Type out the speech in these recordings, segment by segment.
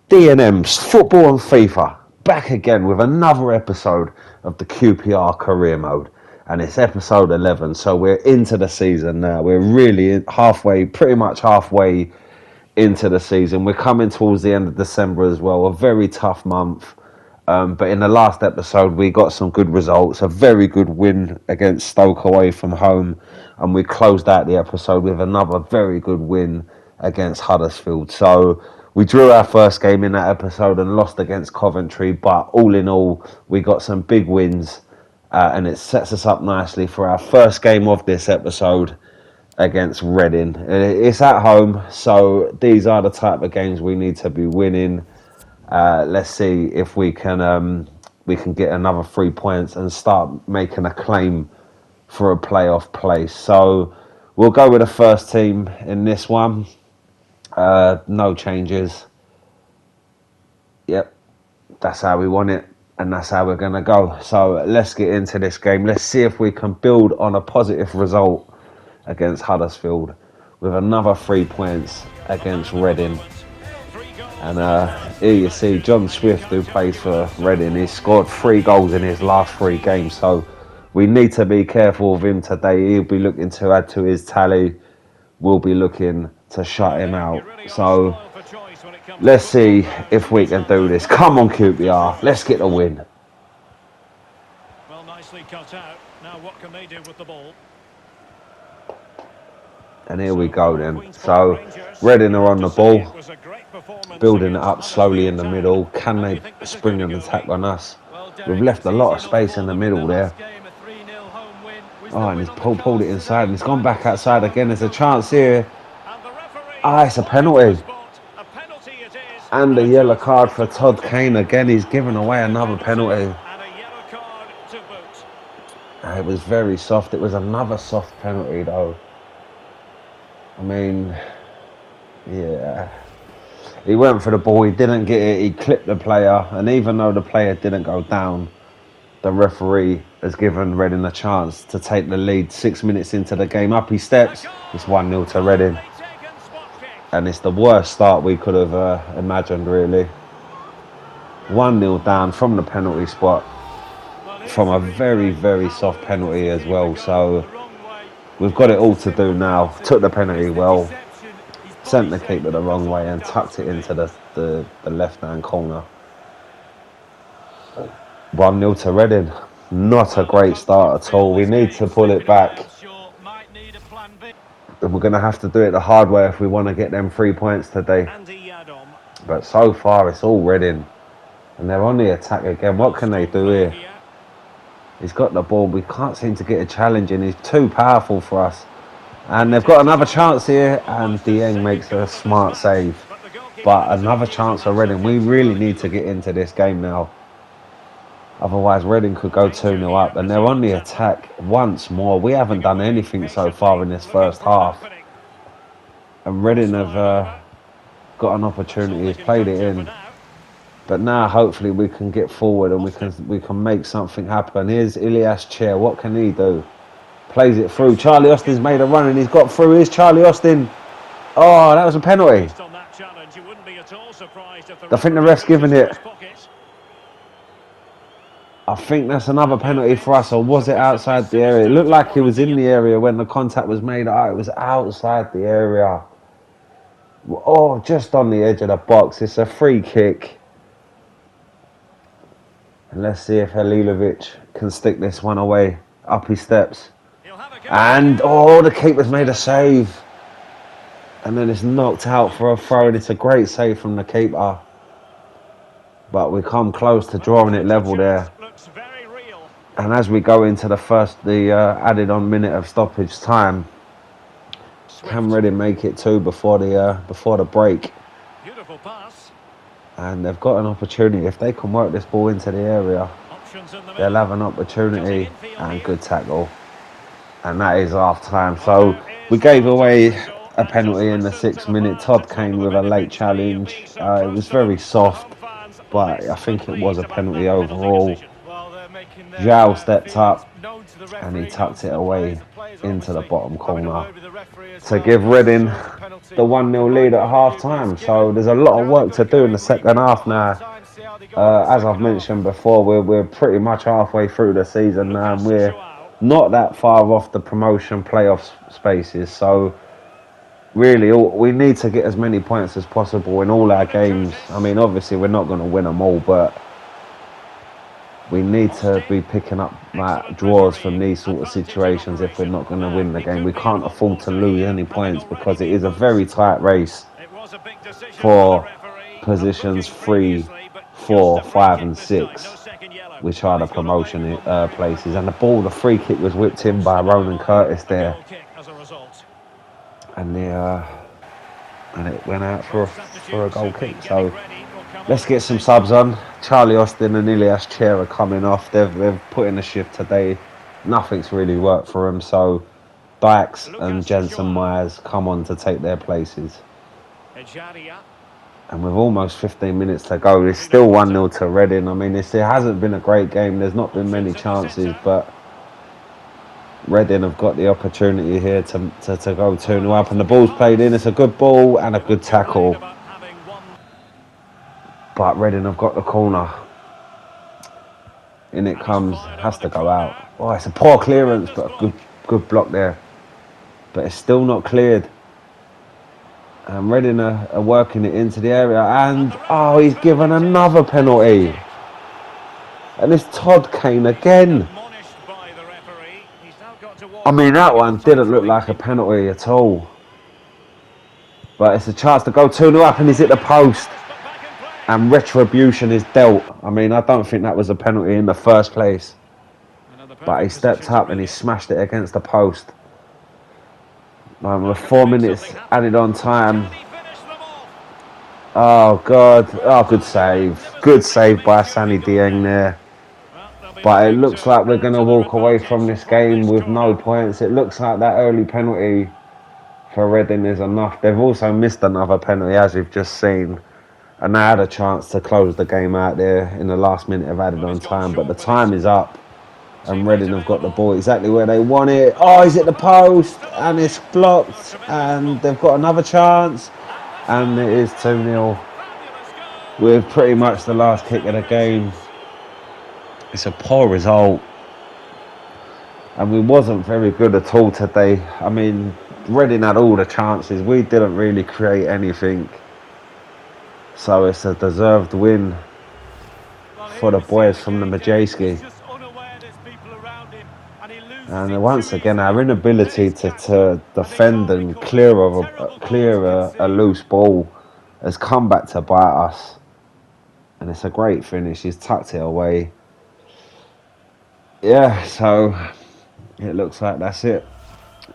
D&M's Football and FIFA back again with another episode of the QPR career mode, and it's episode 11, so we're into the season now. We're really halfway, pretty much halfway into the season. We're coming towards the end of December as well, a very tough month, but in the last episode we got some good results, a very good win against Stoke away from home, and we closed out the episode with another very good win against Huddersfield. So we drew our first game in that episode and lost against Coventry, but all in all, we got some big wins, and it sets us up nicely for our first game of this episode against Reading. It's at home, so these are the type of games we need to be winning. Let's see if we can get another 3 points and start making a claim for a playoff place. So we'll go with the first team in this one. No changes. Yep, that's how we want it, and that's how we're going to go. So let's get into this game. Let's see if we can build on a positive result against Huddersfield with another 3 points against Reading. And here you see John Swift, who plays for Reading. He's scored 3 goals in his last 3 games, so we need to be careful of him today. He'll be looking to add to his tally. We'll be looking to shut him out. So let's see if we can do this. Come on, QPR, let's get the win. Well, nicely cut out. Now what can they do with the ball? And here we go then. So Reading are on the ball, building it up slowly in the middle. Can they spring an attack on us? We've left a lot of space in the middle there. Oh, and he's pulled it inside, and he's gone back outside again. There's a chance here. Ah, it's a penalty. And a yellow card for Todd Kane. Again, he's given away another penalty. It was very soft. It was another soft penalty, though. I mean, yeah. He went for the ball. He didn't get it. He clipped the player. And even though the player didn't go down, the referee has given Reading a chance to take the lead. 6 minutes into the game, up he steps. It's 1-0 to Reading. And it's the worst start we could have imagined, really. 1-0 down from the penalty spot, from a very, very soft penalty as well. So we've got it all to do now. Took the penalty well, sent the keeper the wrong way and tucked it into the left-hand corner. 1-0 to Reading. Not a great start at all. We need to pull it back. And we're going to have to do it the hard way if we want to get them 3 points today. But so far, it's all Reading. And they're on the attack again. What can they do here? He's got the ball. We can't seem to get a challenge in. He's too powerful for us. And they've got another chance here. And Dieng makes a smart save. But another chance for Reading. We really need to get into this game now. Otherwise, Reading could go 2-0 up. And they're on the attack once more. We haven't done anything so far in this first half. And Reading have got an opportunity. He's played it in. But now, hopefully, we can get forward and we can make something happen. Here's Ilias Chair. What can he do? Plays it through. Charlie Austin's made a run and he's got through. Here's Charlie Austin. Oh, that was a penalty. I think the ref's given it. I think that's another penalty for us, or was it outside the area? It looked like he was in the area when the contact was made. Oh, it was outside the area. Oh, just on the edge of the box. It's a free kick. And let's see if Halilovic can stick this one away. Up he steps. And, oh, the keeper's made a save. And then it's knocked out for a throw. And it's a great save from the keeper. But we come close to drawing it level there. And as we go into the added on minute of stoppage time, can Reading make it 2 before the break? Beautiful pass. And they've got an opportunity. If they can work this ball into the area, they'll have an opportunity. And good tackle. And that is half time. So we gave away a penalty in the 6th minute. Todd Kane with a late challenge. It was very soft, but I think it was a penalty overall. in their Zhao stepped feelings, up known to the and he referee, known tucked to it the players. away The players are into the obviously bottom having a corner word with the referee as to well. give This Reading ensures a penalty the 1-0 from my lead at point of view half-time. was given. So there's a lot of Now they've work got to to do go in the in second rebuild at half now. half-time, see how they go in the As I've second half. mentioned before, we're pretty much halfway through the season now, and Lucas we're Joao. not that far off the promotion playoff spaces. So really, we need to get as many points as possible in all our games. I mean, obviously, we're not going to win them all, but we need to be picking up like Excellent draws from refereeing. these sort of Advantage in situations if we're operation. not going to Now, win the it game. could We be a can't long afford to quarter lose here, any and they've points already because it been is a booked. very tight race It was a big decision for the for referee. A positions booking 3, previously, but just 4, a free 5, kick and this time. 6, No second yellow. which are Well, the he's got away with promotion one there, in fact. places. And the free kick was whipped in by Costing them Ronan Curtis a there, goal kick as a result. and and it went out Both for a substitutes goal have kick. been getting So ready. Will come on let's in a get some second. subs on. Charlie Austin and Ilias Chair are coming off. They've put in a shift today. Nothing's really worked for them. So Dykes and Lucas Jensen Joao. Myers come on to take their places. Ejaria. And with almost 15 minutes to go, it's Ruben still Potter. 1-0 to Reading. I mean, it hasn't been a great game. There's not been many Options in the chances, centre. but Reading have got the opportunity here to go 2-0 Well, up. this And the will be ball's played in. harmless. It's a good ball and a They good won't complain tackle. about having one. But Reading have got the corner. In it And he's comes, fired over has the to go out. corner. Oh, it's a poor clearance, Horrendous but a block. good block there. But it's still not cleared. And Reading are working it into the area. And And, the oh, referee's he's given verdict is another penalty penalty. kick. And it's Todd Kane He's been again. admonished by the referee. He's now got to I walk mean, away that with the one time didn't look running. like a penalty at all. But it's a chance to go 2-0 up and he's hit the post. Close, but back in play. And retribution is dealt. I mean, I don't think that was a penalty in the first place. Another But he perfect stepped position to up and read he it. smashed it against the post. Now With can they 4 make minutes something happen? added on time. Can he finish them off? Oh, God. Well Oh, good done. save. Good Magnificently to save make by sure he Sani got Dieng there. there. Well, they'll be But it looking looks to like we're add going to to their walk away from advantage this from game this with no corner. points. It looks like that early penalty for Reading is enough. They've also missed another penalty, as you've just seen. And they had a chance to close the game out there in the last minute of added Well, on he's gone time. But the short with it. time is up. And Teammate Reading have got the available. ball exactly where they want it. Oh, he's hit the post. Still And it's alive. Oh, blocked. tremendous And block. they've got another chance. And the And it time is is 2-0. running. Fabulous goal. With pretty And much just the within last the kick of the game. celebrations. It's a poor result. And we wasn't very good at all today. I mean, Reading had all the chances. We didn't really create anything. So it's a deserved win Well, for here the we see it boys from the again, Derek. He's Majewski. just unaware there's people around him, and he loses And it once too again, our easily to inability his catchman. to And they defend can't and recover it. Terrible goal to clear a concede. loose ball has come back to bite us. And it's a great finish. He's tucked it away. Yeah, so it looks like that's it.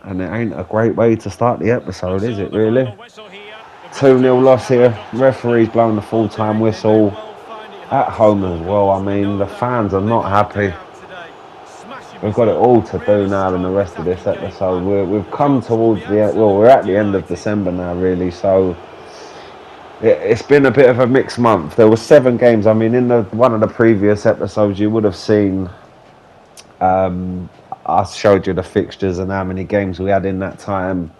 And it ain't a great way to start the And episode, is so it the really? final whistle here. The 2-0 visitors loss come out here. on top Referee's now. blown the Well, full-time Derek, they may whistle. well find it At hard to home score as well. I goals. We mean, know the that. fans are But they've not eked it happy. out today. Smashing We've got it result. all to do Really now in the strong rest of this attacking game episode. plan. We've come Results will be towards the well, we're absolutely at the end of delighted. December now, really. So it's been a bit of a mixed month. There were 7 games. I mean, in one of the previous episodes, you would have seen. I showed you the fixtures and how many games we had in that time.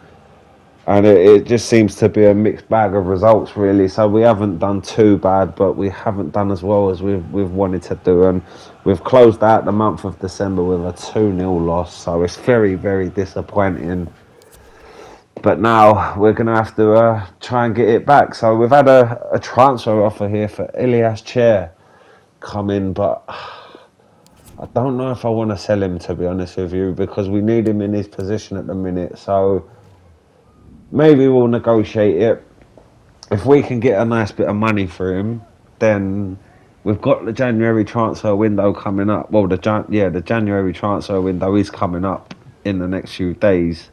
And it just seems to be a mixed bag of results, really. So we haven't done too bad, but we haven't done as well as we've wanted to do. And we've closed out the month of December with a 2-0 loss. So it's very, very disappointing. But now we're going to have to try and get it back. So we've had a transfer offer here for Ilias Chair come in, but I don't know if I want to sell him, to be honest with you, because we need him in his position at the minute. So maybe we'll negotiate it. If we can get a nice bit of money for him, then we've got the January transfer window coming up. Well, the January transfer window is coming up in the next few days.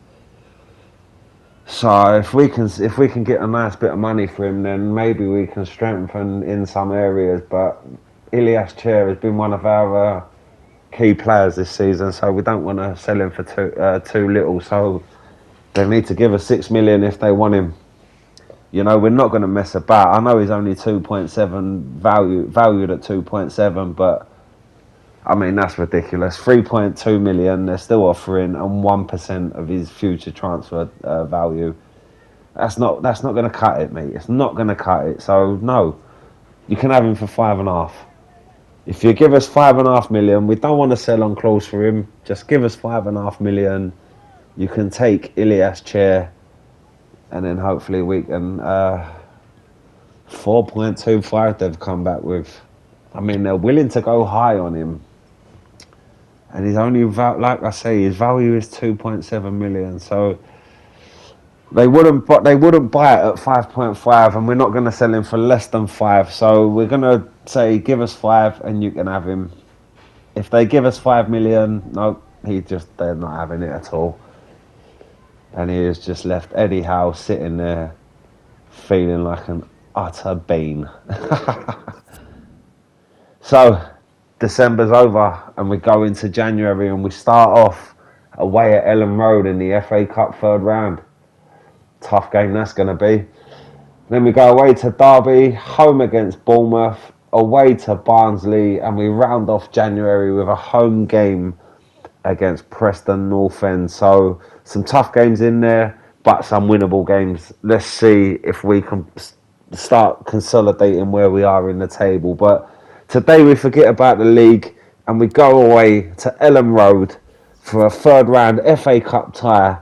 So if we can get a nice bit of money for him, then maybe we can strengthen in some areas. But Ilias Chair has been one of our key players this season, so we don't want to sell him for too little. So they need to give us 6 million if they want him. You know, we're not going to mess about. I know he's only 2.7 valued at 2.7, but I mean, that's ridiculous. 3.2 million. They're still offering, and 1% of his future transfer value. That's not going to cut it, mate. It's not going to cut it. So no, you can have him for 5.5. If you give us 5.5 million, we don't want to sell on clause for him. Just give us 5.5 million. You can take Ilias' chair, and then hopefully we can 4.25. They've come back with. I mean, they're willing to go high on him, and he's only like I say, his value is 2.7 million. So they wouldn't buy it at 5.5, and we're not going to sell him for less than 5. So we're going to say give us 5, and you can have him. If they give us 5 million, no, they're not having it at all. And he has just left Eddie Howe sitting there, feeling like an utter bean. So December's over, and we go into January, and we start off away at Ellen Road in the FA Cup third round. Tough game that's going to be. Then we go away to Derby, home against Bournemouth, away to Barnsley, and we round off January with a home game against Preston North End. So some tough games in there, but some winnable games. Let's see if we can start consolidating where we are in the table. But today we forget about the league, and we go away to Ellen Road for a third round FA Cup tie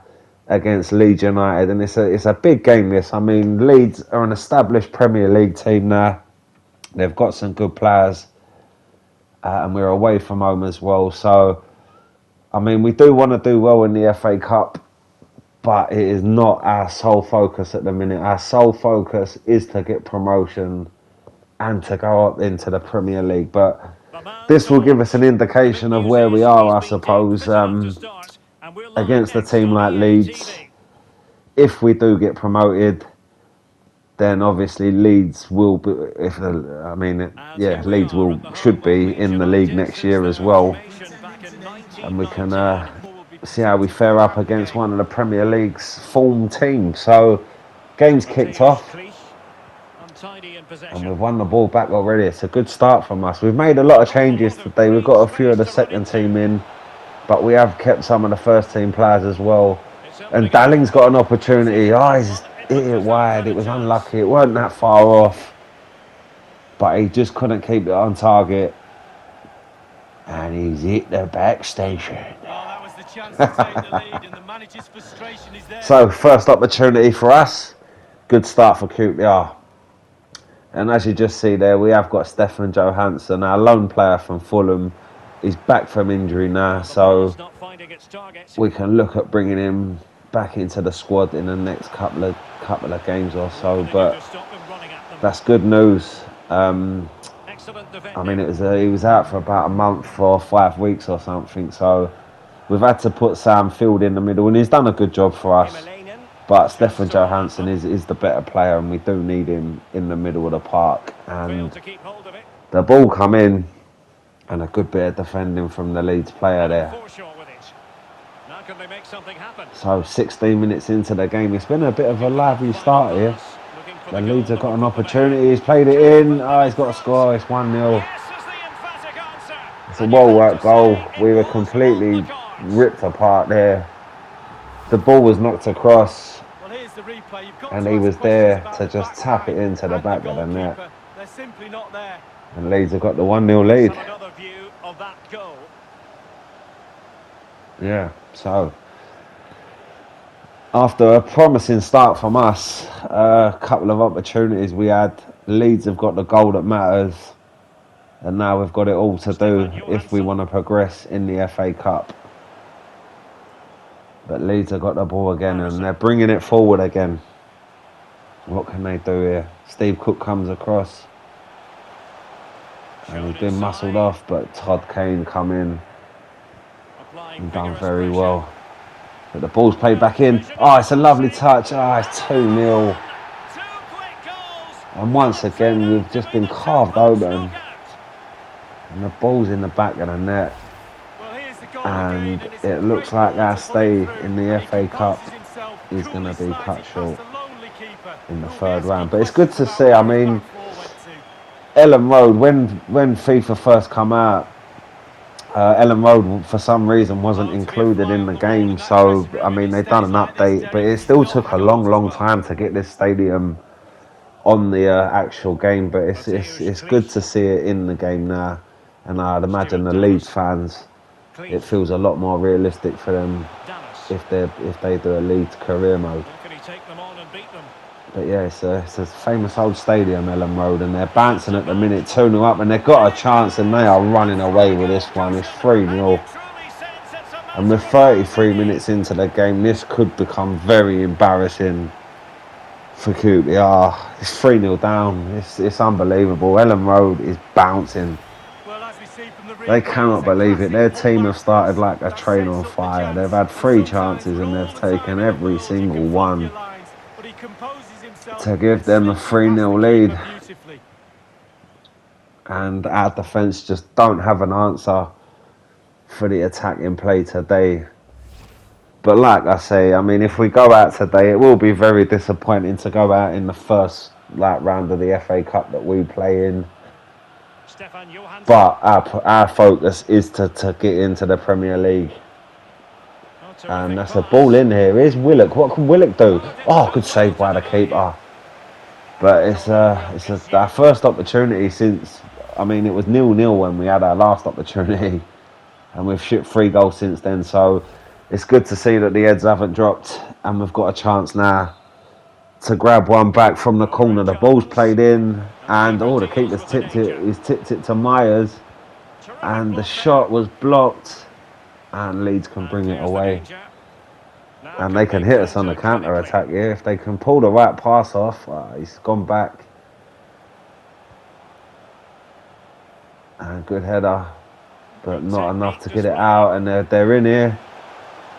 against Leeds United, and it's a big game. This, I mean, Leeds are an established Premier League team now. They've got some good players, and we're away from home as well. So, I mean, we do want to do well in the FA Cup, but it is not our sole focus at the minute. Our sole focus is to get promotion and to go up into the Premier League. But this will give us an indication of where we are, I suppose. Against a team like Leeds, if we do get promoted, then obviously Leeds will be. Leeds should be in the league next year as well, and we can see how we fare up against one of the Premier League's form teams. So, game's kicked off, and we've won the ball back already. It's a good start from us. We've made a lot of changes today. We've got a few of the second team in, but we have kept some of the first team players as well. And Dalling's got an opportunity. He's hit it wide. It was unlucky. It weren't that far off, but he just couldn't keep it on target. And he's hit the back station. That was the chance to take the lead, and the manager's frustration is there. So, first opportunity for us. Good start for QPR. And as you just see there, we have got Stefan Johansson, our lone player from Fulham. He's back from injury now, so we can look at bringing him back into the squad in the next couple of games or so. But that's good news. I mean, he was out for about a month or 5 weeks or something, so we've had to put Sam Field in the middle, and he's done a good job for us. But Stefan Johansson is the better player, and we do need him in the middle of the park. And the ball come in, and a good bit of defending from the Leeds player there. So 16 minutes into the game, it's been a bit of a lively start here. The Leeds have got an opportunity, he's played it in, he's got a score, it's 1-0. It's a well-worked goal. We were completely ripped apart there. The ball was knocked across, and he was there to just tap it into the back of the net. And Leeds have got the 1-0 lead. Yeah, so after a promising start from us, a couple of opportunities we had, Leeds have got the goal that matters, and now we've got it all to do if we want to progress in the FA Cup. But Leeds have got the ball again, and they're bringing it forward again. What can they do here? Steve Cook comes across, and he's been muscled off, but Todd Kane come in and done very well. But the ball's played back in. It's a lovely touch. It's 2-0. And once again, we've just been carved open. And the ball's in the back of the net. And it looks like our stay in the FA Cup is going to be cut short in the third round. But it's good to see. I mean, Ellen Road, when FIFA first come out, Ellen Road, for some reason, wasn't included in the game. So, I mean, they've done an update, but it still took a long, long time to get this stadium on the actual game. But it's good to see it in the game now. And I'd imagine the Leeds fans, it feels a lot more realistic for them if they do a Leeds career mode. But yeah, it's a famous old stadium, Ellen Road, and they're bouncing at the minute, 2-0 up, and they've got a chance, and they are running away with this one. It's 3-0. And with 33 minutes into the game, this could become very embarrassing for QPR. It's 3-0 down. It's unbelievable. Ellen Road is bouncing. They cannot believe it. Their team have started like a train on fire. They've had 3 chances and they've taken every single one to give them a 3-0 lead. And our defence just don't have an answer for the attacking play today. But like I say, I mean, if we go out today, it will be very disappointing to go out in the first round of the FA Cup that we play in. But our focus is to get into the Premier League. And that's a ball in here. Here's Willock. What can Willock do? Oh, good save by the keeper. But it's our first opportunity since, I mean, it was 0-0 when we had our last opportunity. And we've shot 3 goals since then. So it's good to see that the heads haven't dropped. And we've got a chance now to grab one back from the corner. The ball's played in. And, the keeper's tipped it. He's tipped it to Myers. And the shot was blocked. And Leeds can bring it away. And they can hit us on the counter-attack here. If they can pull the right pass off. He's gone back. And good header. But not enough to get it out. And they're in here.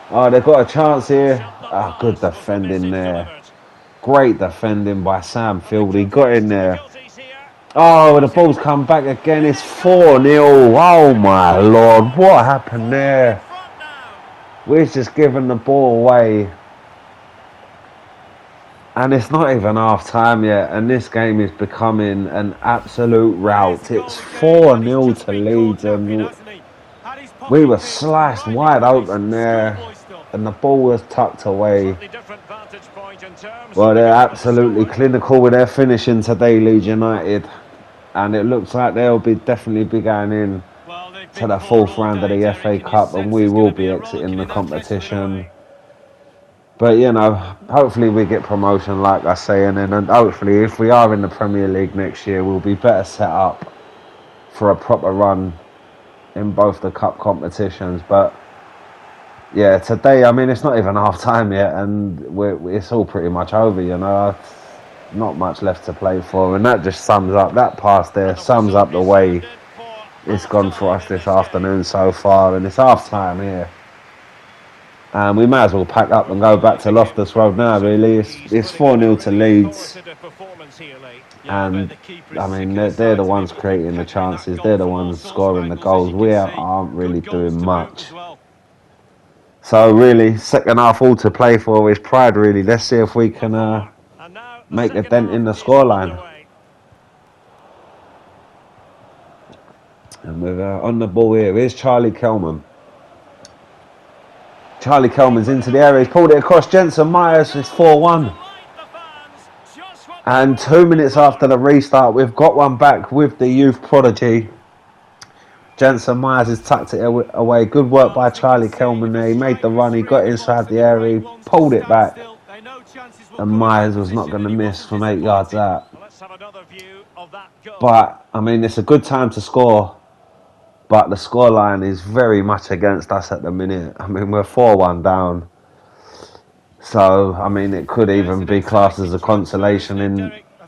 They've got a chance here. Good defending there. Great defending by Sam Field. He got in there. The ball's come back again. It's 4-0. Oh, my Lord. What happened there? We're just giving the ball away. And it's not even half time yet. And this game is becoming an absolute rout. It's 4-0 to Leeds. And we were sliced wide open there. And the ball was tucked away. Well, they're absolutely clinical with their finishing today, Leeds United. And it looks like they'll definitely be going in to the 4th round of the FA Cup, and we will be exiting the competition. But, hopefully we get promotion, like I say, and then hopefully if we are in the Premier League next year, we'll be better set up for a proper run in both the cup competitions. But yeah, today, I mean, it's not even half time yet, and it's all pretty much over, Not much left to play for, and that just sums up, that pass there sums up the way it's gone for us this afternoon so far, and it's half time here. And we might as well pack up and go back to Loftus Road now, really. It's 4-0 to Leeds. And, I mean, they're the ones creating the chances. They're the ones scoring the goals. We aren't really doing much. So, really, second half all to play for is pride, really. Let's see if we can make a dent in the scoreline. And we're on the ball here. Here's Charlie Kelman. Charlie Kelman's into the area. He's pulled it across. Jensen Myers. It's 4-1. And 2 minutes after the restart, we've got one back with the youth prodigy. Jensen Myers has tucked it away. Good work by Charlie Kelman there. He made the run. He got inside the area. He pulled it back. And Myers was not going to miss from 8 yards out. But, I mean, it's a good time to score. But the scoreline is very much against us at the minute. I mean, we're 4-1 down. So, I mean, it could even be classed as a consolation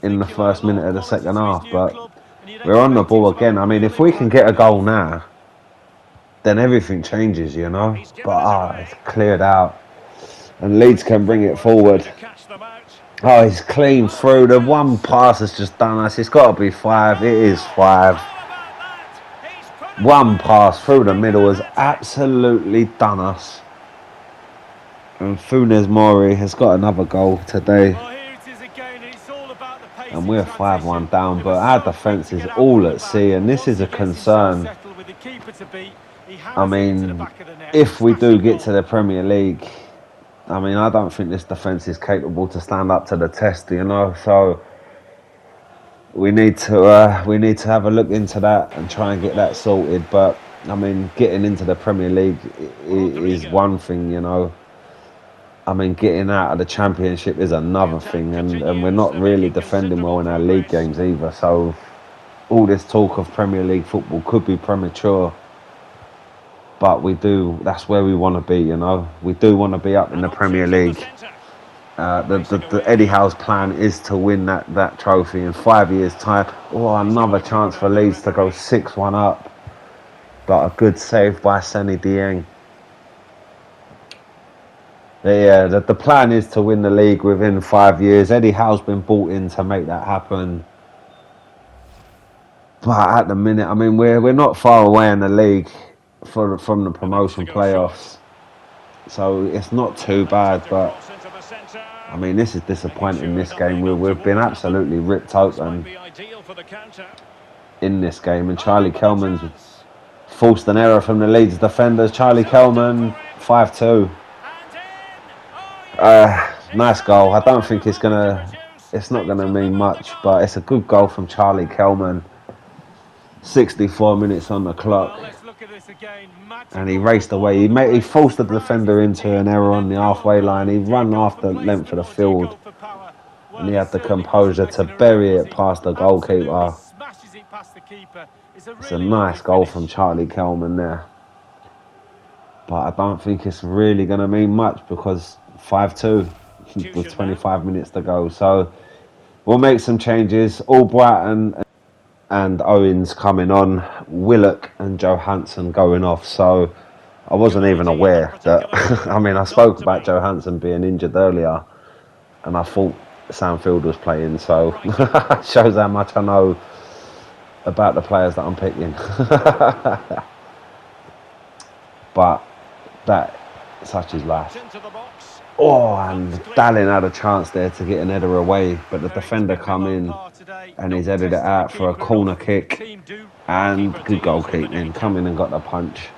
in the first minute of the second half. But we're on the ball again. I mean, if we can get a goal now, then everything changes, But, it's cleared out. And Leeds can bring it forward. He's clean through. The one pass has just done us. It's got to be 5. It is 5. One pass through the middle has absolutely done us. And Funes Mori has got another goal today. And we're 5-1 down. But our defence is all at sea. And this is a concern. He I hammers it into the mean, back of the net. if we do Smashing get to goal. the Premier League, I mean, I don't think this defence is capable to stand up to the test, you know. So we need to have a look into that and try and get that sorted. But I mean, getting into the Premier League is Rodrigo. one thing, you know. I mean, getting out of the Championship is The another attack thing, and we're continues. not They're really making defending well considerable in our league progress. games either. So all this talk of Premier League football could be premature. But we do. That's where we want to be, you know. We do want to be up in An the option Premier through the League. centre. The Racing Eddie away. Howe's plan is to win that trophy in 5 years' time. Oh, He's another spoken chance for without the Leeds to go referee. 6-1 up. But a good save by Senny Dieng. Yeah, the plan is to win the league within 5 years. Eddie Howe's been brought in to make that happen. But at the minute, I mean, we're not far away in the league from the And looks to promotion go short. playoffs. So it's not too Deflected bad, but across into the centre. I mean, this is Making disappointing. sure This game, nothing we've been untoward happened. absolutely ripped This might open be ideal for the counter. in this game, and Open Charlie with a Kelman's chance. forced an error from the Leeds defenders. Charlie Shall he go Kelman, for it? 5-2. And in! Oh yes! Nice It's goal. only I one don't of a think multitude. it's not They gonna mean delivered the much, but goal. it's a good goal from Charlie Kelman. 64 minutes on the clock, Well, let's look at this again. and he Magical raced football away. on the He break. forced the Surprises defender the into key, an error and on then the power halfway line. play. He Do you run go half for the placement length of the or do you field, go for power? and Well, he he had the certainly wasn't composure to messing around, bury was it he? past the Absolutely goalkeeper. smashes it past the keeper. It's a It's a really lovely nice goal from finish. Charlie Kelman there, but I don't think it's really going to mean much because 5-2 with Substitution now. 25 minutes to go. So we'll make some changes. Albrighton and Owens coming on, Willock and Johansson going off. So I Good wasn't even idea, that aware that. particular move. I mean, I Got spoke to about be. Johansson being injured earlier, and I thought Sam Field was playing. So Brighton. shows how much I know about the players that I'm picking. But that, such is Dropped life. into the box. Oh, and Funds clear. Dallin had a chance there to get an header away, but the Preparing to defender get come below in par today. and he's Not headed it testing the out for a keeper corner enough. The kick. team do want the And keeper to good use him in goalkeeping. danger. Come in and got the punch.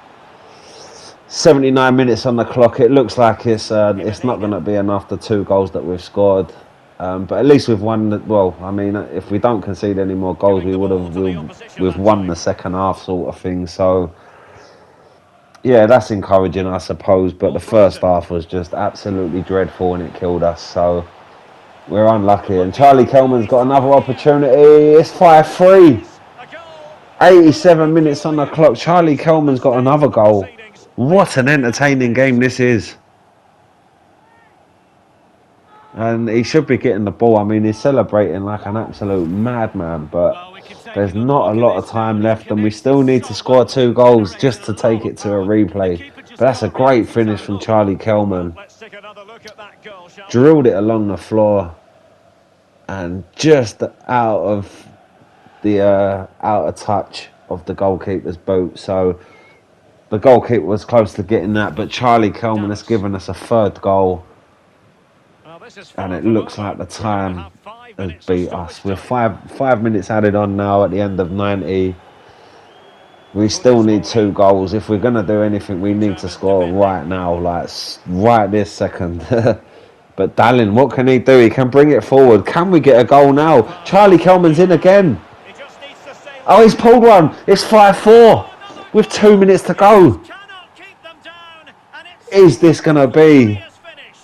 79 minutes on the clock. It looks like it's not going Jimenez. to be enough. The 2 goals that we've scored, but at least we've won. Well, I mean, if we don't concede any more goals, Giving the ball to the opposition we've that won time. the second half, sort of thing. So yeah, that's encouraging, I suppose. But the first Albrighton. half was just absolutely dreadful, and it killed us. So we're Good unlucky. And looking. Charlie Kelman's He's got another through here. opportunity. It's 5-3. Yes, a goal. Well, it's 87 been minutes on the peculiar. clock. Charlie It's Kelman's almost got end another to the goal. proceedings. Let's What an find out entertaining game next. this is. And he should be getting the ball. I mean, he's celebrating like an absolute madman, but Well, we can take there's another not a look at lot of this now. time He's left, and we connected still need to so score well, 2 goals generated just a to lot take of it to a power, and the replay. keeper But just that's a can't react great in finish time. from Look. Charlie Well, Kelman. let's take another look at that goal, shall we? Drilled it along the floor and just out of touch of the goalkeeper's boot. So the goalkeeper was close to getting that, but Charlie Kelman has Dallas. given us a 3rd goal, Well, this is and far it from looks over. like the We're going to time have 5 has minutes of beat stoppage us. We're time. 5 minutes added on now at the end of 90. We Who's it still need for? 2 goals. If we're gonna do anything, we need to Determined score defending. right now, like right this second. But Dallin, what can he do? He can bring it forward. Can we get a goal now? Well, Charlie this could Kelman's be in it. again. He just needs to stay Oh, he's low. pulled one. It's 5-4 Oh, another with 2 minutes goal! to He just go. cannot keep them down, and it Is seals this the gonna be? glorious finish.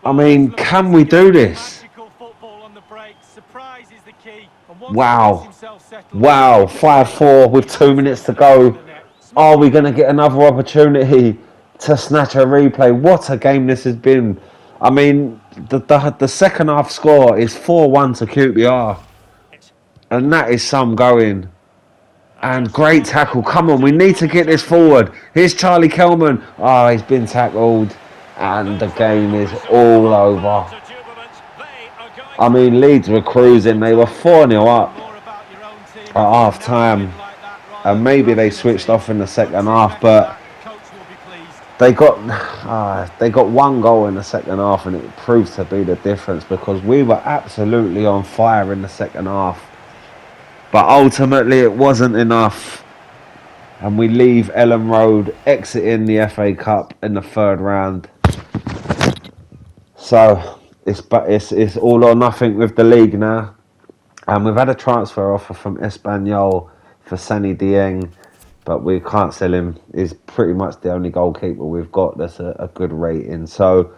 I Well, let's mean, look at can this we do again. this? Magical football on the break. Surprise is the key, and once he gets Wow. himself settled, Wow. you just wait. 5-4 with He 2 minutes hammers it to to the back of go. the net. Are we Smashing going to goal. get another opportunity to snatch a replay? What a game this has been. I mean, the second half score is 4-1 to QPR, and that is some going. And And just as great well to tackle. get Come back on, to we the need to get this conversation. forward. Here's Charlie Kelman. Oh, he's been tackled, and the There's the game final is whistle. all The fans over. are jubilant. They are going I for it. mean, Leeds were Well, cruising. They were sometimes 4-0 knowing up more about your own team at is half enough to win time, like that rather and than maybe they smashing a switched team. off in the Once second he's half, met but that, coach will be pleased. they got 1 goal in the second half, and it proved to be the difference because we were absolutely on fire in the second half. But ultimately, it wasn't enough. And we leave Ellen Road, exiting the FA Cup in the third round. So it's all or nothing with the league now. And we've had a transfer offer from Espanyol for Sani Dieng, but we can't sell him. He's pretty much the only goalkeeper we've got that's a good rating. So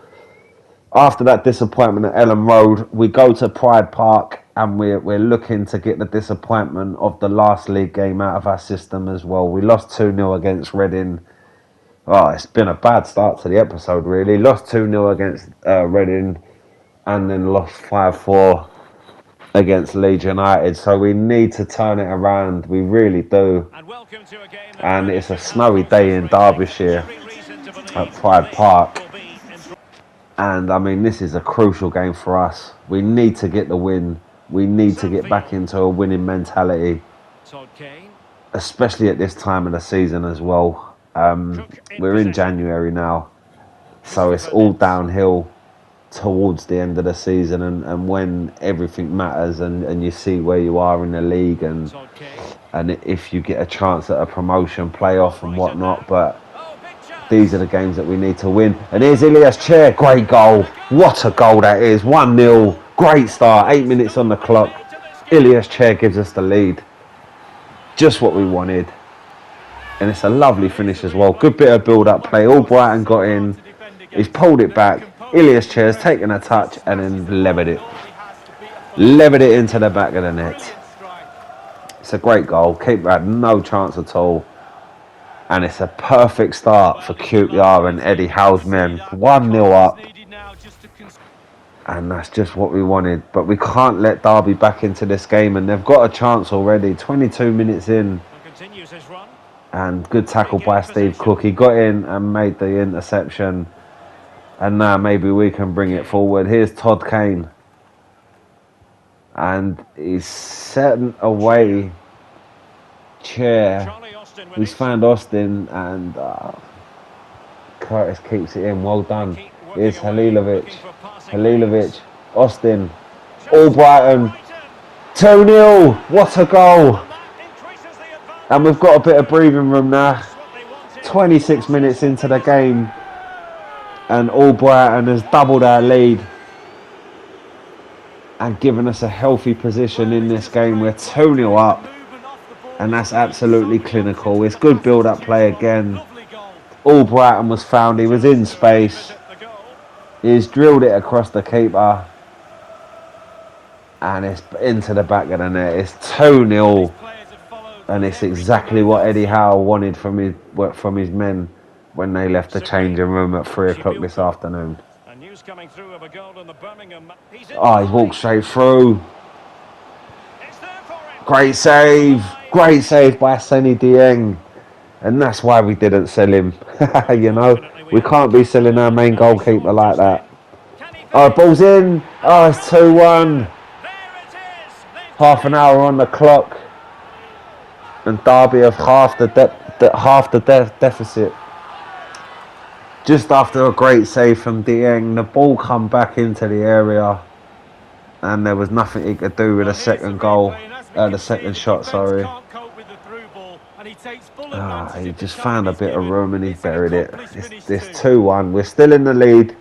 after that disappointment at Ellen Road, we go to Pride Park and we're looking to get the disappointment of the last league game out of our system as well. We lost 2-0 against Reading. Oh, it's been a bad start to the episode, really. Lost 2-0 against Reading and then lost 5-4 against Leeds United. So we need to turn it around. We really do. And it's a snowy day in Derbyshire at Pride Park. And I mean, this is a crucial game for us. We need to get the win. We need to get back into a winning mentality, especially at this time of the season as well. We're in January now, so it's all downhill towards the end of the season and when everything matters and you see where you are in the league and if you get a chance at a promotion playoff and whatnot. But these are the games that we need to win. And here's Ilias Chair. Great goal. What a goal that is. 1-0. Great start. 8 minutes on the clock. Ilias Chair gives us the lead. Just what we wanted. And it's a lovely finish as well. Good bit of build-up play. Albrighton got in. He's pulled it back. Ilias Chair's taken a touch and then levered it. Levered it into the back of the net. It's a great goal. Keeper had no chance at all. And it's a perfect start for QPR and Eddie Howe's men. 1-0 up. And that's just what we wanted. But we can't let Derby back into this game. And they've got a chance already. 22 minutes in. And good tackle by Steve Cook. He got in and made the interception. And now maybe we can bring it forward. Here's Todd Kane. And he's setting away Chair. He's found Austin and Curtis keeps it in. Well done. Here's Halilovic. Austin. Albrighton. 2-0. What a goal. And we've got a bit of breathing room now. 26 minutes into the game. And Albrighton has doubled our lead. And given us a healthy position in this game. We're 2-0 up. And that's absolutely clinical. It's good build-up play again. Albrighton was found. He was in space. He's drilled it across the keeper. And it's into the back of the net. It's 2-0. And it's exactly what Eddie Howe wanted from his men when they left the changing room at 3 o'clock this afternoon. Oh, he's walked straight through. Great save. Great save by Sani Dieng. And that's why we didn't sell him. You know, we can't be selling our main goalkeeper like that. Oh, ball's in. Oh, it's 2-1. Half an hour on the clock. And Derby have half the deficit. Just after a great save from Dieng, the ball come back into the area. And there was nothing he could do with the second goal. The second shot, sorry. He just found a bit of room and he buried it. It's 2-1. We're still in the lead.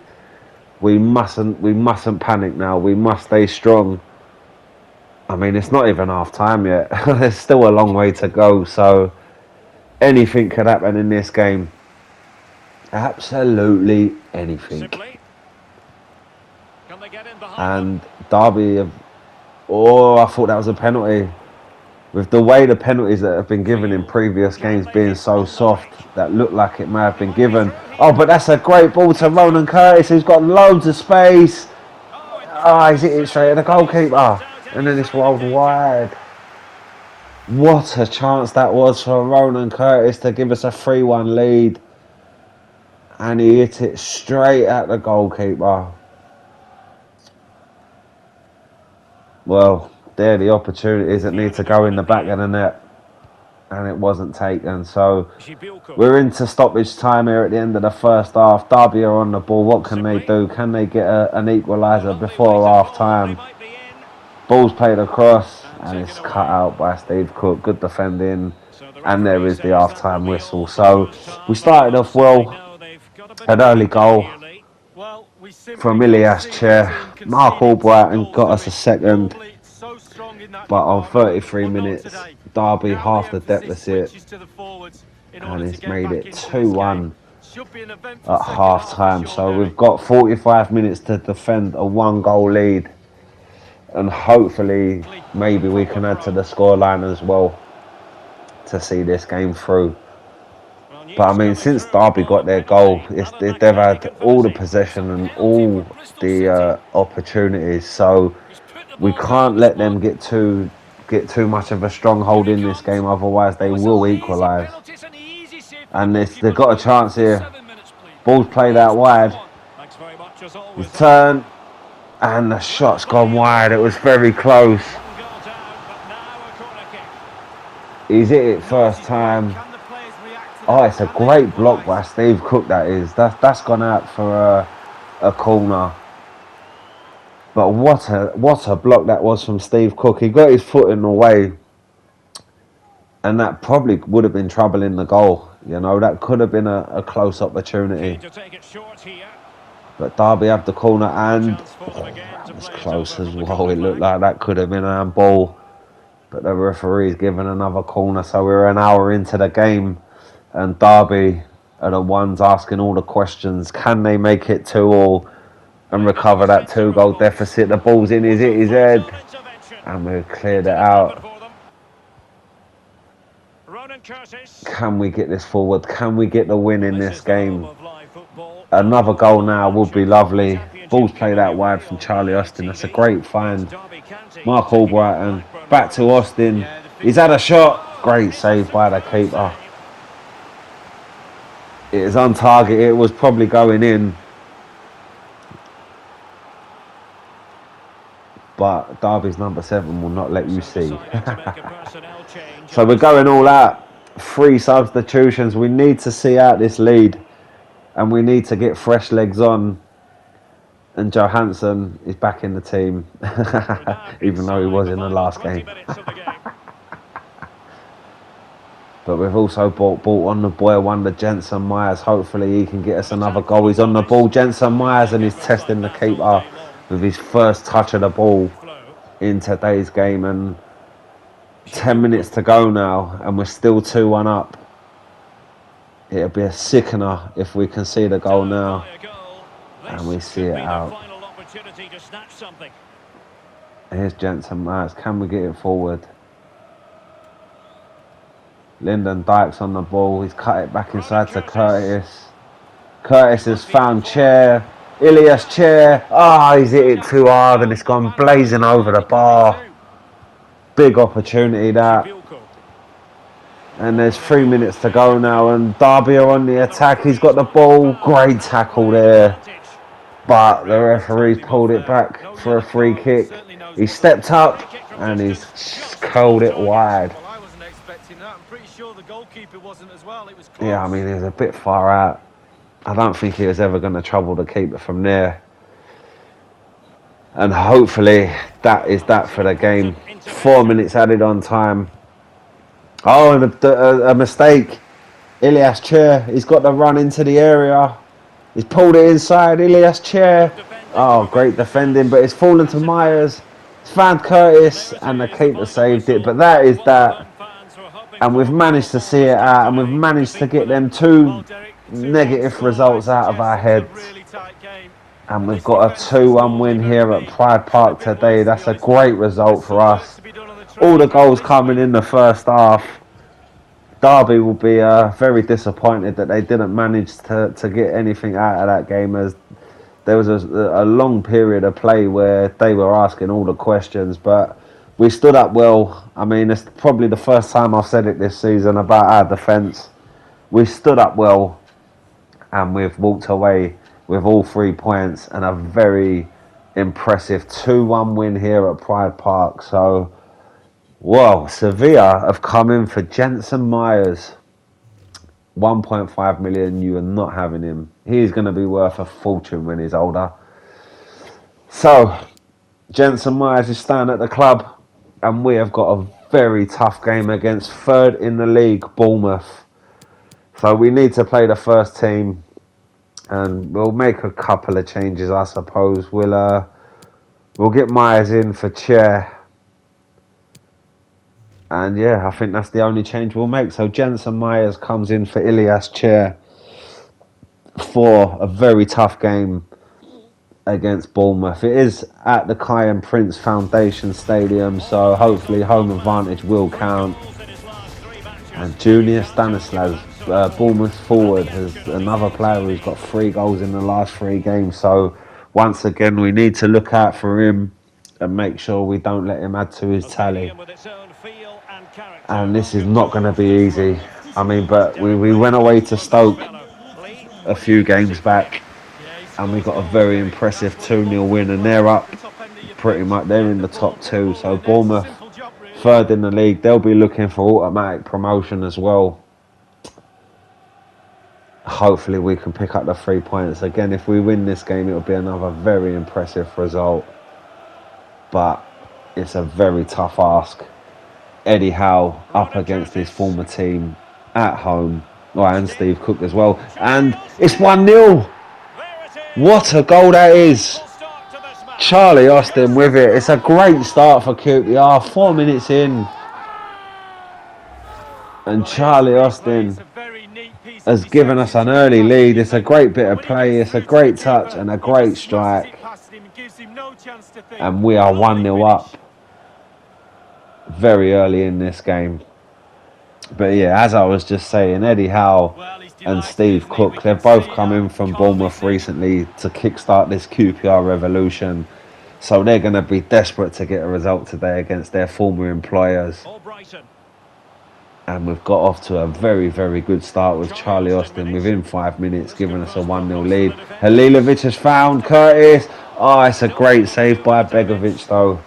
We mustn't panic now. We must stay strong. I mean, it's not even half time yet. There's still a long way to go. So anything could happen in this game. Absolutely anything. And Derby have... Oh, I thought that was a penalty. With the way the penalties that have been given in previous games being so soft, that looked like it may have been given. Oh, but that's a great ball to Ronan Curtis, who's got loads of space. Oh, he's hit it straight at the goalkeeper. And then it's rolled wide. What a chance that was for Ronan Curtis to give us a 3-1 lead. And he hit it straight at the goalkeeper. Well, they're the opportunities that need to go in the back of the net. And it wasn't taken. So we're into stoppage time here at the end of the first half. Derby are on the ball. What can they do? Can they get an equaliser before half time? Ball's played across. and it's cut out by Steve Cook. Good defending, So the and there referee is the says that will half-time be whistle. all for the So first we half. started off Certainly well. know they've got a bit of An work early to do goal here, Lee. Well, we simply from can't Ilias see this Chair. team Mark conceding two Albrighton goals, got do us we? a second. Normally, it's so strong in that But on department, 33 but not minutes, today. Derby Now the half the emphasis deficit, switches to the forwards in and order to it's get made back it into this game. 2-1 Should be an eventful at second half half for time. sure, So we've Derek. got 45 minutes to defend a 1-goal lead, and hopefully maybe we can add to the scoreline as well to see this game through. Well, But I news mean, coming since through on the Derby ball got their already. goal, Alan they've McInerney had all the confirming. possession and all the opportunities. So He's put the we ball down on can't the let spot. them get too much of a stronghold Here he in this comes. game. Otherwise, they Oh, it's a will lazy equalise. penalty. It's an easy save for the And they've goalkeeper to got a make. chance here. 7 minutes, please. Ball's played out Please, another wide. one. Thanks very much as His always, Alan. turn, and the Well, shot's plenty gone of wide. It time was left. very close. One goal down, but now a corner kick. He's hit it He knows first his play. time. Can the players react to Oh, that? it's a Can they great block by equalise? Steve Cook. That is. That's gone out for a corner. But what a block that was from Steve Cook. He got his foot in the way, and that probably would have been trouble in the goal. You know, that could have been a close opportunity. Keen to take it short here. But Derby have the corner, and Chance for them again that to was play it close over as from the well. corner It looked flag. like that could have been a handball. But the referee's given another corner, so we're an hour into the game, and Derby are the ones asking all the questions. Can they make it 2-2 and Played into recover the that centre of the 2-goal box. deficit? The ball's in What hit a his full-blown head, intervention. and we've cleared it Did it happen out. for them? Ronan Curtis. Can we get this forward? Can we get the win Well, in this this is the home game? of live football. And Another no goal dull now would be action from the lovely. Ball's championship played coming out your wide way from on Charlie the Austin. That's a TV. great It's find. Derby County Mark taking on Albrighton Blackburn back to Rovers. Austin. Yeah, the He's fixtures had a are looking shot. Oh, that Great is a save by the superb keeper. save. It is on target. It was probably going in, but Derby's number 7 will not let you So see. deciding to make a personnel change So at we're this going all stage. out. 3 substitutions. We need to see out this lead, and we need to get fresh legs on. And Johansson is back in the team, We're now even though he inside was the in the final last 20 game. minutes of the game. But we've also brought on the boy Wonder Jensen Myers. Hopefully he can get us Well, another attack full goal. of He's on the promise. ball. Jensen Well, Myers, they'll and he's give us like testing the that all keeper day long. with his first touch of the ball Good flow. in today's game. And 10 Shibuko. minutes to go now, and we're still 2-1 up. It'll be a sickener if we can see the goal Down now, by a goal. and This we see could it be their out. final opportunity to snatch something. Here's Jensen Myers. Can we get it forward? Lyndon Dykes on the ball. He's cut it back Ronan inside to Curtis. Curtis. Curtis has Must be on found form. Chair. Ilias Chair. Ah, he's hit it That's too a good hard and goal. it's gone blazing Fantastic over the marking by the bar. two. Big opportunity that. Shibuko. And there's And a 3 good minutes to go defending now, here. and Derby are on the And the attack. He's referee's got the ruled a ball. foul. Great Home tackle ground there. advantage. But the Well, that's referee's totally not pulled it fair. back No for a yellow free card. kick. Certainly knows He what the stepped rules up are. Free kick from and he's distance, just curled above it target. wide. Well, I wasn't expecting that. I'm pretty sure the goalkeeper wasn't as well. It was Yeah, I close. mean, he was a bit far out. I don't think he was ever going to trouble the keeper from there. And hopefully that is Well, that that's an for the game. important 4 intervention. minutes added on time. Oh, and a mistake. Ilias Chair, he's got the run into the area. He's pulled it inside. Ilias Chair. Good defending to Oh, prevent great the defending, chance. but it's fallen to Pass it back. Myers. It's found And Curtis, there it and the is, the keeper final saved it. whistle. But that is What that. home fans were hoping And we've for before managed to see it Bournemouth came out, and we've today. A managed to defeat for get them. them Well, 2 Derek, the 2-1 negative scoreline results out of suggests our it was a heads. really tight game. And And we've this got a defence has 2-1 scored win in early here at mean. Pride Could have Park been today. worse, to be That's a honest, Derek. great There's result for still work us. to be done on the All the training ground goals this coming week. in the first half. Derby will be very disappointed that they didn't manage to get anything out of that game, as there was a long period of play where they were asking all the questions, but we stood up well. I mean, it's probably the first time I've said it this season about our defence. We stood up well, and we've walked away with all 3 points and a very impressive 2-1 win here at Pride Park. So, whoa, Sevilla have come in for Jensen Myers. 1.5 million, you are not having him. He's going to be worth a fortune when he's older. So, Jensen Myers is staying at the club. and we have got a very tough game against third in the league, Bournemouth. So we need to play the first team, and we'll make a couple of changes, I suppose. We'll get Myers in for Chair. And yeah, I think that's the only change we'll make. So Jensen Myers comes in for Ilias Chair for a very tough game against Bournemouth. It is at the Kai and Prince Foundation Stadium, so hopefully home advantage will count. And Junior Stanislas, Bournemouth forward, has another player who's got 3 goals in the last 3 games. So once again, we need to look out for him and make sure we don't let him add to his tally. And this is not going to be easy. I mean, but we went away to Stoke a few games back, and we got a very impressive 2-0 win, and they're up pretty much. They're in the top 2. So Bournemouth, third in the league, they'll be looking for automatic promotion as well. Hopefully we can pick up the 3 points. Again, if we win this game, it'll be another very impressive result. But it's a very tough ask. Eddie Howe up against his former team at home. Oh, and Steve Cook as well. And it's 1-0. What a goal that is. Charlie Austin with it. It's a great start for QPR. 4 minutes in. And Charlie Austin has given us an early lead. It's a great bit of play. It's a great touch and a great strike. And we are 1-0 up very early in this game. But yeah, as I was just saying, Eddie Howe and Steve Cook, they've both come in from Bournemouth recently to kickstart this QPR revolution. So they're going to be desperate to get a result today against their former employers. And we've got off to a very, very good start with Charlie Austin within 5 minutes, giving us a 1-0 lead. Halilovic has found Curtis. Oh, it's a great save by Begovic though.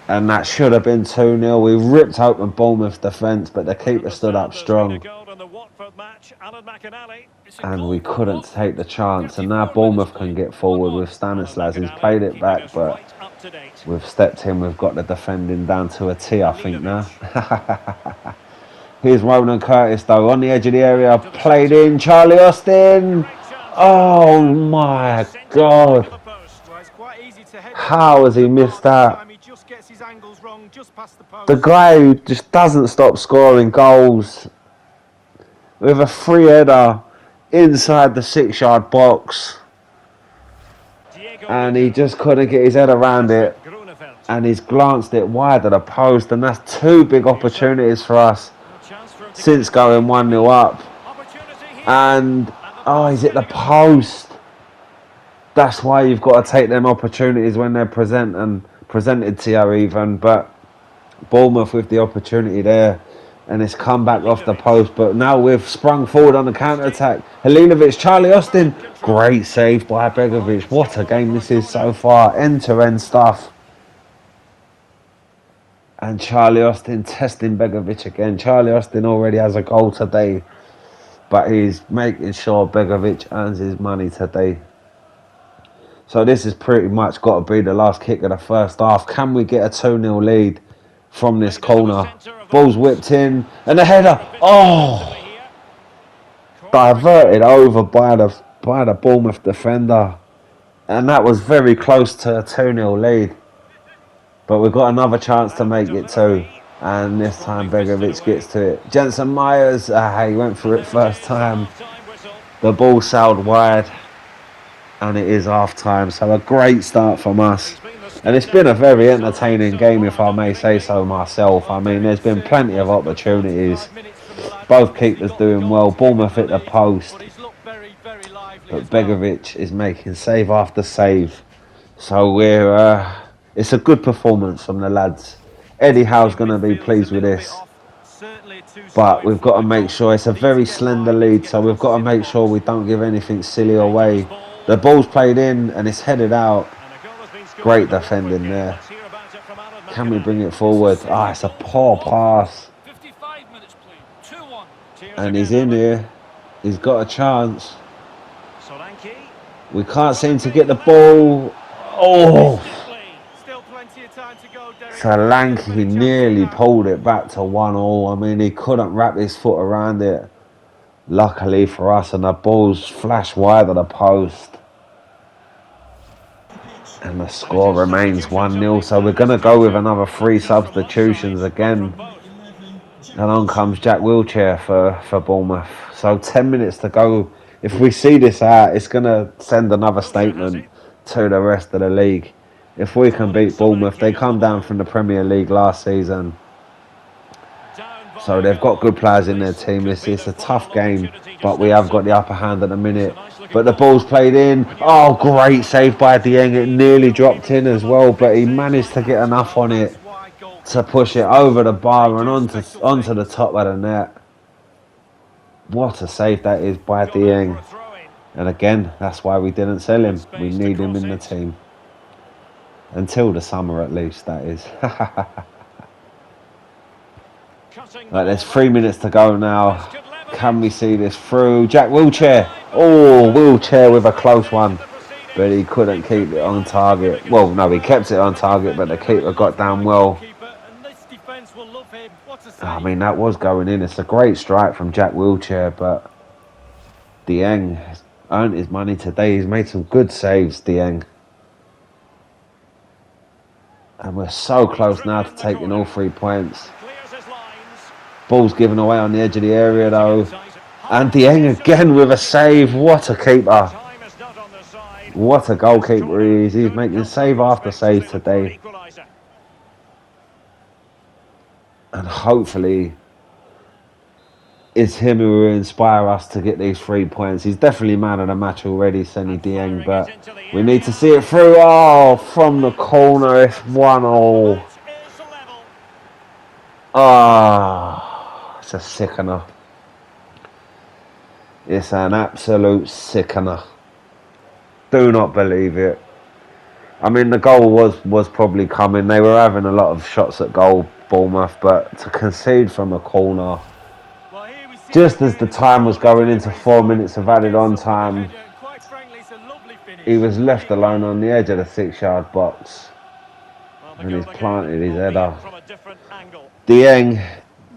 And that should have been 2-0. We ripped open Bournemouth's defence, but the keeper stood up strong. And we couldn't take the chance. And now Bournemouth can get forward with Stanislas. He's played it back, but we've stepped in. We've got the defending down to a T, I think, now. Here's Ronan Curtis, though, on the edge of the area. Played in. Charlie Austin. Oh, my God. How has he missed that? The guy who just doesn't stop scoring goals with a free header inside the 6-yard box, and he just couldn't get his head around it, and he's glanced it wide of the post, and that's 2 big opportunities for us since going 1-0 up. And oh, he's hit the post. That's why you've got to take them opportunities when they're presented to you even. But Bournemouth with the opportunity there, and it's come back off the post. But now we've sprung forward on the counter-attack. Halilovic, Charlie Austin. Great save by Begovic. What a game this is so far. End-to-end stuff. And Charlie Austin testing Begovic again. Charlie Austin already has a goal today, but he's making sure Begovic earns his money today. So this has pretty much got to be the last kick of the first half. Can we get a 2-0 lead from this corner? Ball's whipped in, and the header. Oh! Diverted over by the Bournemouth defender. And that was very close to a 2-0 lead. But we've got another chance to make it 2. And this time Begovic gets to it. Jensen Myers, he went for it first time. The ball sailed wide. And it is half time, so a great start from us. And it's been a very entertaining game, if I may say so myself. I mean, there's been plenty of opportunities. Both keepers doing well. Bournemouth hit the post, but Begovic is making save after save. So it's a good performance from the lads. Eddie Howe's going to be pleased with this. But we've got to make sure it's a very slender lead, so we've got to make sure we don't give anything silly away. The ball's played in and it's headed out. Great defending there. Can we bring it forward? It's a poor pass. And he's in here. He's got a chance. We can't seem to get the ball. Oh! Solanke nearly pulled it back to 1-1. I mean, he couldn't wrap his foot around it. Luckily for us, and the ball's flashed wide of the post. And the score remains 1-0. So we're going to go with another 3 substitutions again. And on comes Jack Wilshere for Bournemouth. So 10 minutes to go. If we see this out, it's going to send another statement to the rest of the league. If we can beat Bournemouth, they come down from the Premier League last season. So they've got good players in their team. It's a tough game, but we have got the upper hand at the minute. But the ball's played in. Oh, great save by Dieng. It nearly dropped in as well, but he managed to get enough on it to push it over the bar and onto the top of the net. What a save that is by Dieng. And again, that's why we didn't sell him. We need him in the team. Until the summer at least, that is. Right, there's 3 minutes to go now. Can we see this through? Jack Wilshere. Oh, Wilshere with a close one. But he couldn't keep it on target. Well, no, he kept it on target, but the keeper got down well. I mean, that was going in. It's a great strike from Jack Wilshere, but Dieng has earned his money today. He's made some good saves, Dieng. And we're so close now to taking all 3 points. Ball's given away on the edge of the area though. And Dieng again with a save. What a keeper. What a goalkeeper he is. He's making save after save today. And hopefully it's him who will inspire us to get these 3 points. He's definitely man of the match already, Senny Dieng, but we need to see it through. Oh, from the corner, it's 1-0. Ah, it's a sickener. It's an absolute sickener. Do not believe it. I mean, the goal was probably coming. They were having a lot of shots at goal, Bournemouth, but to concede from a corner, just as the time was going into 4 minutes of added on time, he was left alone on the edge of the 6-yard box. And he's planted his header. Dieng,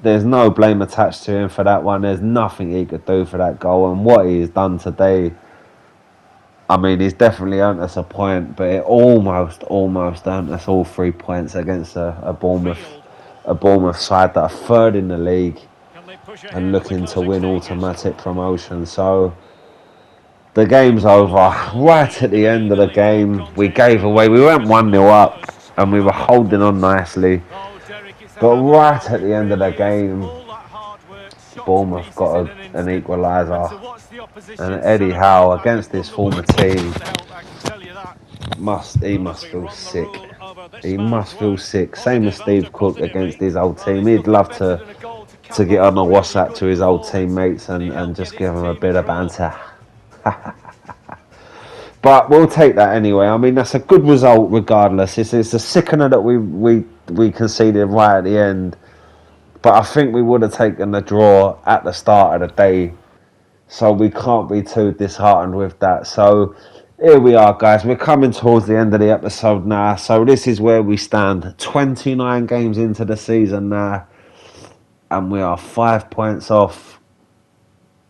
there's no blame attached to him for that one. There's nothing he could do for that goal. And what he's done today, I mean, he's definitely earned us a point, but it almost earned us all 3 points against a Bournemouth side that are third in the league and looking to win automatic promotion. So the game's over. Right at the end of the game, we gave away. We went 1-0 up and we were holding on nicely. But right at the end of the game, Bournemouth got an equaliser. And Eddie Howe, against his former team, he must feel sick. He must feel sick. Same as Steve Cook against his old team. He'd love to get on a WhatsApp to his old teammates and just give them a bit of banter. But we'll take that anyway. I mean, that's a good result regardless. It's a sickener that we conceded right at the end. But I think we would have taken the draw at the start of the day. So we can't be too disheartened with that. So here we are, guys. We're coming towards the end of the episode now. So this is where we stand. 29 games into the season now. And we are 5 points off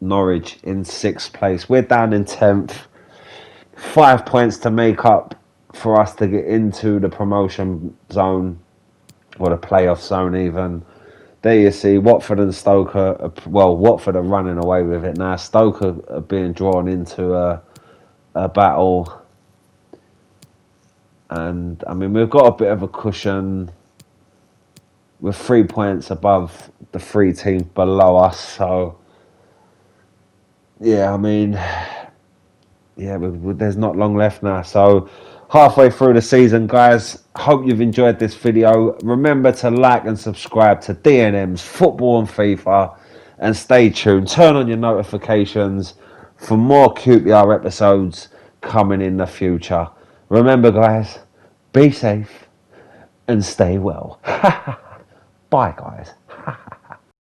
Norwich in 6th place. We're down in 10th. 5 points to make up for us to get into the promotion zone. Or the playoff zone even. There you see, Watford and Stoke Watford are running away with it now. Stoke are being drawn into a battle. And, I mean, we've got a bit of a cushion. We're 3 points above the 3 teams below us. So, yeah, I mean, yeah, there's not long left now. So, halfway through the season, guys. Hope you've enjoyed this video. Remember to like and subscribe to DNM's Football and FIFA. And stay tuned. Turn on your notifications for more QPR episodes coming in the future. Remember, guys, be safe and stay well. Bye, guys.